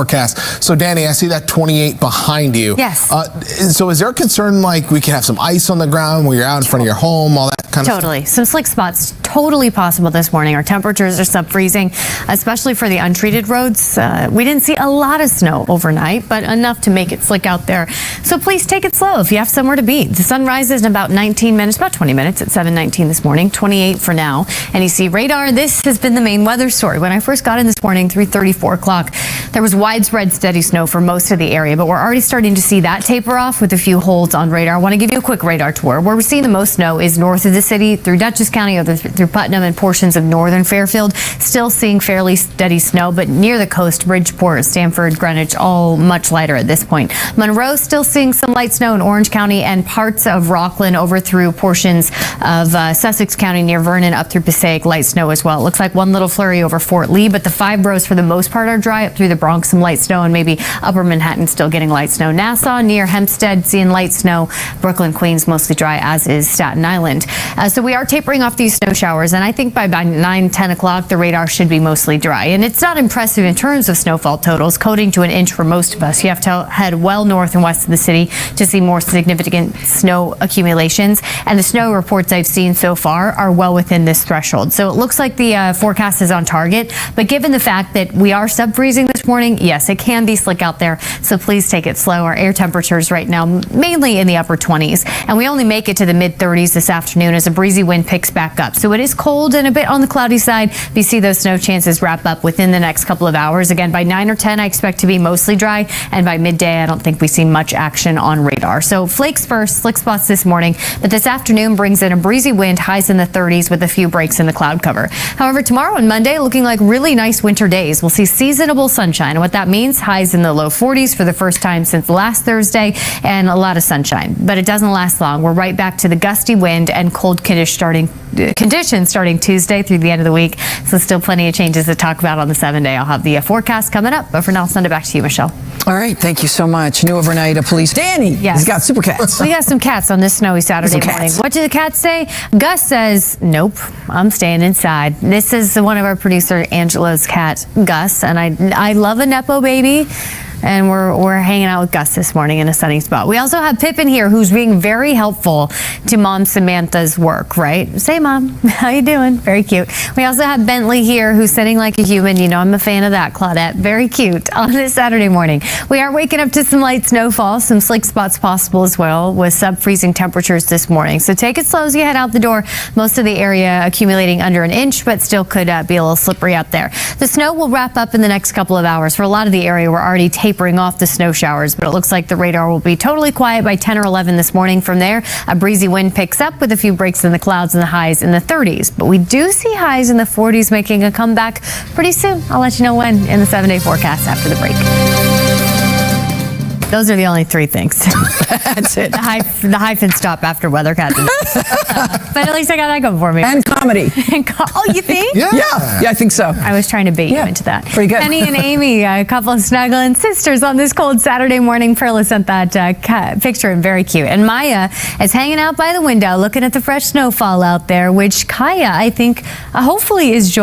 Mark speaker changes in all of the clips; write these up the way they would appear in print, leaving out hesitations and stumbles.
Speaker 1: forecast. So Dani, I see that 28 behind you.
Speaker 2: Yes.
Speaker 1: So is there a concern like we can have some ice on the ground when you're out in front of your home, all that kind of stuff?
Speaker 2: Totally. Some slick spots totally possible this morning. Our temperatures are sub-freezing, especially for the untreated roads. We didn't see a lot of snow overnight, but enough to make it slick out there. So please take it slow if you have somewhere to be. The sun rises in about 19 minutes, about 20 minutes at 7:19 this morning, 28 for now. And you see radar, this has been the main weather story. When I first got in this morning, 3:30, 4 o'clock, there was widespread steady snow for most of the area, but we're already starting to see that taper off with a few holds on radar. I want to give you a quick radar tour. Where we're seeing the most snow is north of the city, through Dutchess County, or through Putnam and portions of northern Fairfield. Still seeing fairly steady snow, but near the coast, Bridgeport, Stamford, Greenwich, all much lighter at this point. Monroe still seeing some light snow in Orange County and parts of Rockland over through portions of Sussex County near Vernon up through Passaic, light snow as well. It looks like one little flurry over Fort Lee, but the 5 boroughs for the most part are dry. Up through the Bronx, some light snow, and maybe upper Manhattan still getting light snow. Nassau near Hempstead seeing light snow. Brooklyn, Queens mostly dry, as is Staten Island. So we are tapering off these snow showers, and I think by 9, 10 o'clock the radar should be mostly dry. And it's not impressive in terms of snowfall totals, coating to an inch for most of us. You have to head well north and west of the city to see more significant snow accumulations, and the snow reports I've seen so far are well within this threshold. So it looks like the forecast is on target, but given the fact that we are sub-freezing this morning, yes, it can be slick out there, so please take it slow. Our air temperatures right now mainly in the upper 20s, and we only make it to the mid-30s this afternoon as a breezy wind picks back up. So it is cold and a bit on the cloudy side. You see those snow chances wrap up within the next couple of hours. Again, by 9 or 10, I expect to be mostly dry, and by midday, I don't think we see much action on radar. So flakes first, slick spots this morning, but this afternoon brings in a breezy wind, highs in the 30s with a few breaks in the cloud cover. However, tomorrow and Monday looking like really nice winter days. We'll see seasonable sunshine, and what that means, highs in the low 40s for the first time since last Thursday, and a lot of sunshine. But it doesn't last long. We're right back to the gusty wind and cold conditions starting Tuesday through the end of the week. So still plenty of changes to talk about on the 7-day. I'll have the forecast coming up, but for now I'll send it back to you, Michelle.
Speaker 3: All right, thank you so much. New overnight police. Dani,
Speaker 2: yes.
Speaker 3: He's got super cats.
Speaker 2: We got some cats on this snowy Saturday morning. What do the cats say? Gus says, nope, I'm staying inside. This is one of our producer Angela's cat, Gus, and I love a Nepo baby. And we're hanging out with Gus this morning in a sunny spot. We also have Pippin here, who's being very helpful to Mom Samantha's work, right? Say, Mom, how you doing? Very cute. We also have Bentley here, who's sitting like a human. You know I'm a fan of that, Claudette. Very cute on this Saturday morning. We are waking up to some light snowfall, some slick spots possible as well, with sub-freezing temperatures this morning. So take it slow as you head out the door. Most of the area accumulating under an inch, but still could be a little slippery out there. The snow will wrap up in the next couple of hours. For a lot of the area, we're already tapering off the snow showers, but it looks like the radar will be totally quiet by 10 or 11 this morning. From there, a breezy wind picks up with a few breaks in the clouds and the highs in the 30s. But we do see highs in the 40s making a comeback pretty soon. I'll let you know when in the 7-day forecast after the break. Those are the only 3 things.
Speaker 3: That's it.
Speaker 2: The hyphen stop after weather cat. But at least I got that going for me.
Speaker 3: And comedy.
Speaker 2: Oh, you think?
Speaker 3: Yeah, I think so.
Speaker 2: I was trying to bait you into that.
Speaker 3: Pretty good.
Speaker 2: Penny and Amy, a couple of snuggling sisters on this cold Saturday morning. Perla sent that picture, and very cute. And Maya is hanging out by the window looking at the fresh snowfall out there, which Kaya, I think, hopefully is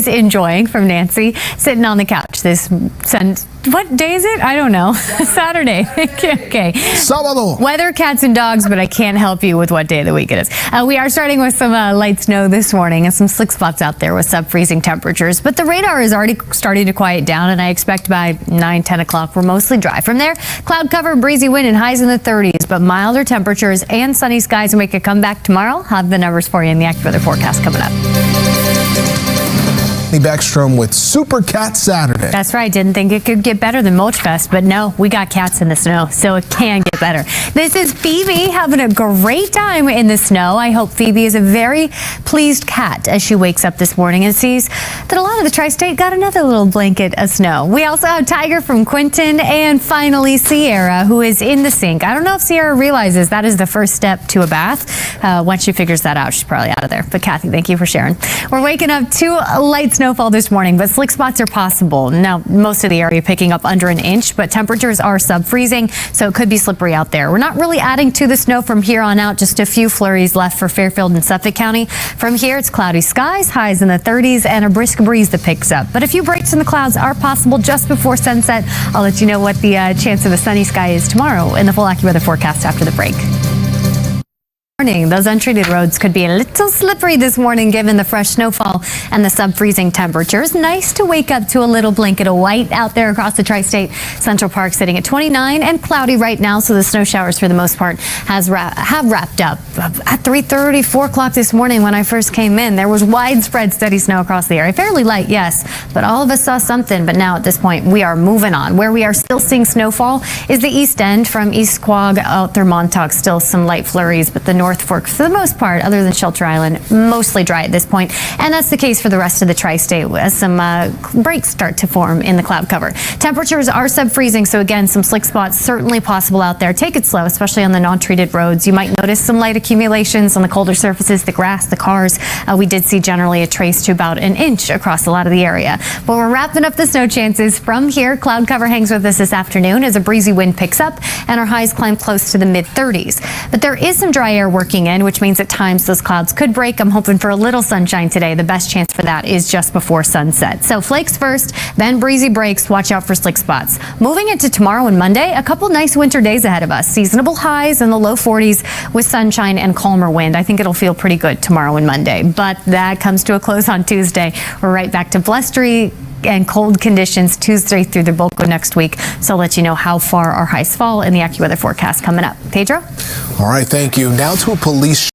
Speaker 2: enjoying from Nancy, sitting on the couch this Sunday. What day is it? I don't know. Saturday. Okay.
Speaker 1: Sábado.
Speaker 2: Weather, cats, and dogs, but I can't help you with what day of the week it is. We are starting with some light snow this morning and some slick spots out there with sub-freezing temperatures. But the radar is already starting to quiet down, and I expect by 9, 10 o'clock we're mostly dry. From there, cloud cover, breezy wind, and highs in the 30s, but milder temperatures and sunny skies will make a comeback tomorrow. I'll have the numbers for you in the AccuWeather forecast coming up.
Speaker 1: Dani Beckstrom with Super Cat Saturday.
Speaker 2: That's right. Didn't think it could get better than Mulch Fest, but no, we got cats in the snow, so it can get better. This is Phoebe having a great time in the snow. I hope Phoebe is a very pleased cat as she wakes up this morning and sees that a lot of the tri-state got another little blanket of snow. We also have Tiger from Quinton, and finally Sierra, who is in the sink. I don't know if Sierra realizes that is the first step to a bath. Once she figures that out, she's probably out of there. But Kathy, thank you for sharing. We're waking up to light snowfall this morning, but slick spots are possible. Now, most of the area picking up under an inch, but temperatures are sub-freezing, so it could be slippery out there. We're not really adding to the snow from here on out, just a few flurries left for Fairfield and Suffolk County. From here, it's cloudy skies, highs in the 30s, and a brisk breeze that picks up. But a few breaks in the clouds are possible just before sunset. I'll let you know what the chance of a sunny sky is tomorrow in the full AccuWeather forecast after the break. Morning. Those untreated roads could be a little slippery this morning given the fresh snowfall and the sub-freezing temperatures. Nice to wake up to a little blanket of white out there across the tri-state. Central Park sitting at 29 and cloudy right now, so the snow showers for the most part have wrapped up. At 3:30, 4 o'clock this morning when I first came in, there was widespread steady snow across the area. Fairly light, yes, but all of us saw something. But now at this point, we are moving on. Where we are still seeing snowfall is the east end from East Quogue out through Montauk. Still some light flurries, but the North Fork, for the most part, other than Shelter Island, mostly dry at this point. And that's the case for the rest of the tri-state as some breaks start to form in the cloud cover. Temperatures are sub-freezing, so again, some slick spots certainly possible out there. Take it slow, especially on the non-treated roads. You might notice some light accumulations on the colder surfaces, the grass, the cars. We did see generally a trace to about an inch across a lot of the area. But we're wrapping up the snow chances. From here, cloud cover hangs with us this afternoon as a breezy wind picks up and our highs climb close to the mid-30s. But there is some dry air working in, which means at times those clouds could break. I'm hoping for a little sunshine today. The best chance for that is just before sunset. So flakes first, then breezy breaks. Watch out for slick spots. Moving into tomorrow and Monday, a couple nice winter days ahead of us. Seasonable highs in the low 40s with sunshine and calmer wind. I think it'll feel pretty good tomorrow and Monday, but that comes to a close on Tuesday. We're right back to blustery and cold conditions Tuesday through the bulk of next week. So I'll let you know how far our highs fall in the AccuWeather forecast coming up. Pedro?
Speaker 1: All right, thank you. Now to a police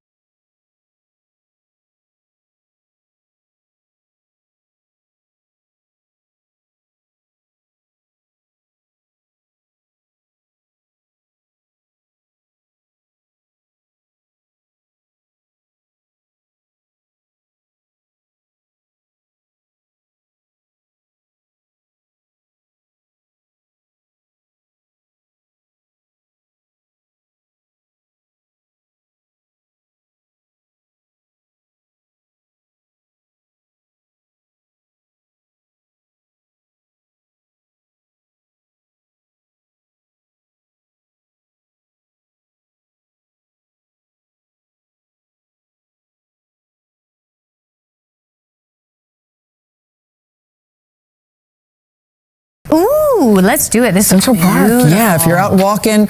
Speaker 2: Ooh, let's do it. This
Speaker 3: Central
Speaker 2: is
Speaker 3: Park.
Speaker 2: beautiful.
Speaker 3: Yeah, if you're out walking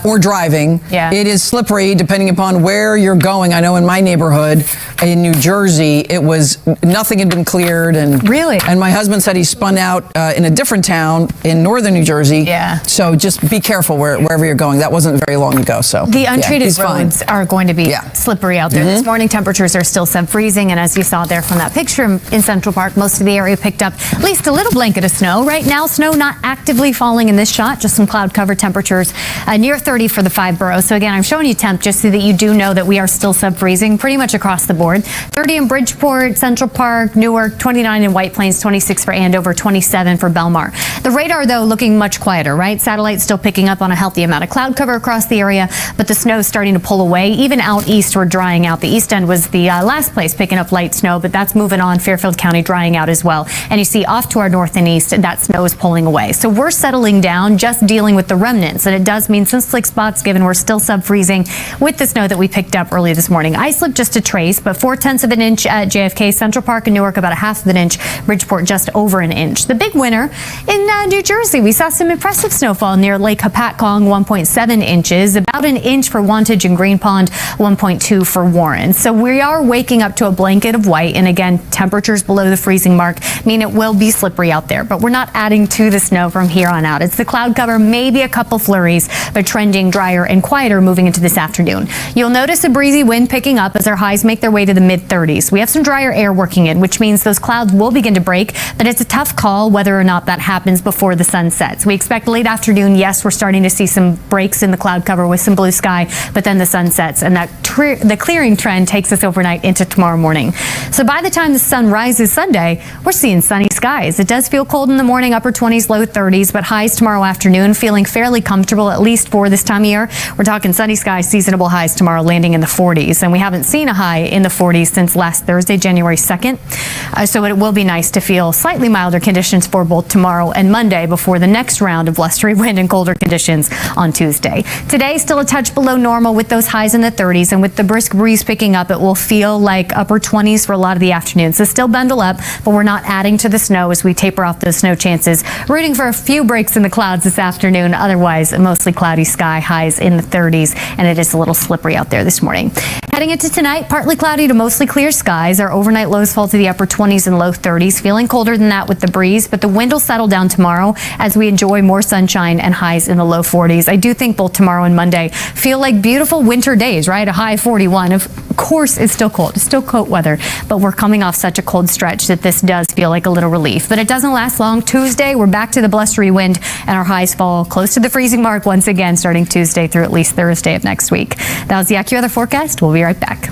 Speaker 3: or driving, it is slippery depending upon where you're going. I know in my neighborhood in New Jersey, it was nothing had been cleared, and
Speaker 2: Really?
Speaker 3: And my husband said he spun out in a different town in northern New Jersey.
Speaker 2: Yeah.
Speaker 3: So just be careful wherever you're going. That wasn't very long ago. So
Speaker 2: The untreated
Speaker 3: he's fine.
Speaker 2: roads are going to be slippery out there. This morning, temperatures are still sub-freezing, and as you saw there from that picture in Central Park, most of the area picked up at least a little blanket of snow. Right now, snow not actively falling in this shot, just some cloud cover temperatures near 30 for the 5 boroughs. So again, I'm showing you temp just so that you do know that we are still sub-freezing pretty much across the board. 30 in Bridgeport, Central Park, Newark, 29 in White Plains, 26 for Andover, 27 for Belmar. The radar, though, looking much quieter, right? Satellite still picking up on a healthy amount of cloud cover across the area, but the snow is starting to pull away. Even out east, we're drying out. The east end was the last place picking up light snow, but that's moving on. Fairfield County drying out as well. And you see off to our north and east, that snow is pulling away. So we're settling down, just dealing with the remnants. And it does mean some slick spots, given we're still sub-freezing with the snow that we picked up early this morning. Ice slip just a trace, but 0.4 of an inch at JFK, Central Park and Newark about 1/2 of an inch, Bridgeport just over an inch. The big winner in New Jersey, we saw some impressive snowfall near Lake Hopatcong, 1.7 inches, about an inch for Wantage and Green Pond, 1.2 for Warren. So we are waking up to a blanket of white, and again, temperatures below the freezing mark mean it will be slippery out there, but we're not adding to the snow from here on out. It's the cloud cover, maybe a couple flurries, but trending drier and quieter moving into this afternoon. You'll notice a breezy wind picking up as our highs make their way to the mid-30s. We have some drier air working in, which means those clouds will begin to break, but it's a tough call whether or not that happens conditions before the sun sets. We expect late afternoon, yes, we're starting to see some breaks in the cloud cover with some blue sky, but then the sun sets, and the clearing trend takes us overnight into tomorrow morning. So by the time the sun rises Sunday, we're seeing sunny skies. It does feel cold in the morning, upper 20s, low 30s, but highs tomorrow afternoon, feeling fairly comfortable, at least for this time of year. We're talking sunny skies, seasonable highs tomorrow, landing in the 40s, and we haven't seen a high in the 40s since last Thursday, January 2nd. So it will be nice to feel slightly milder conditions for both tomorrow and Monday before the next round of blustery wind and colder conditions on Tuesday. Today, still a touch below normal with those highs in the 30s, and with the brisk breeze picking up, it will feel like upper 20s for a lot of the afternoon. So still bundle up, but we're not adding to the snow as we taper off those snow chances. Rooting for a few breaks in the clouds this afternoon. Otherwise, mostly cloudy sky, highs in the 30s, and it is a little slippery out there this morning. Heading into tonight, partly cloudy to mostly clear skies. Our overnight lows fall to the upper 20s and low 30s, feeling colder than that with the breeze, but the wind will settle down tomorrow as we enjoy more sunshine and highs in the low 40s. I do think both tomorrow and Monday feel like beautiful winter days, right? A high 41. Of course, it's still cold. It's still coat weather, but we're coming off such a cold stretch that this does feel like a little relief. But it doesn't last long. Tuesday, we're back to the blustery wind, and our highs fall close to the freezing mark once again starting Tuesday through at least Thursday of next week. That was the AccuWeather forecast. We'll be right back.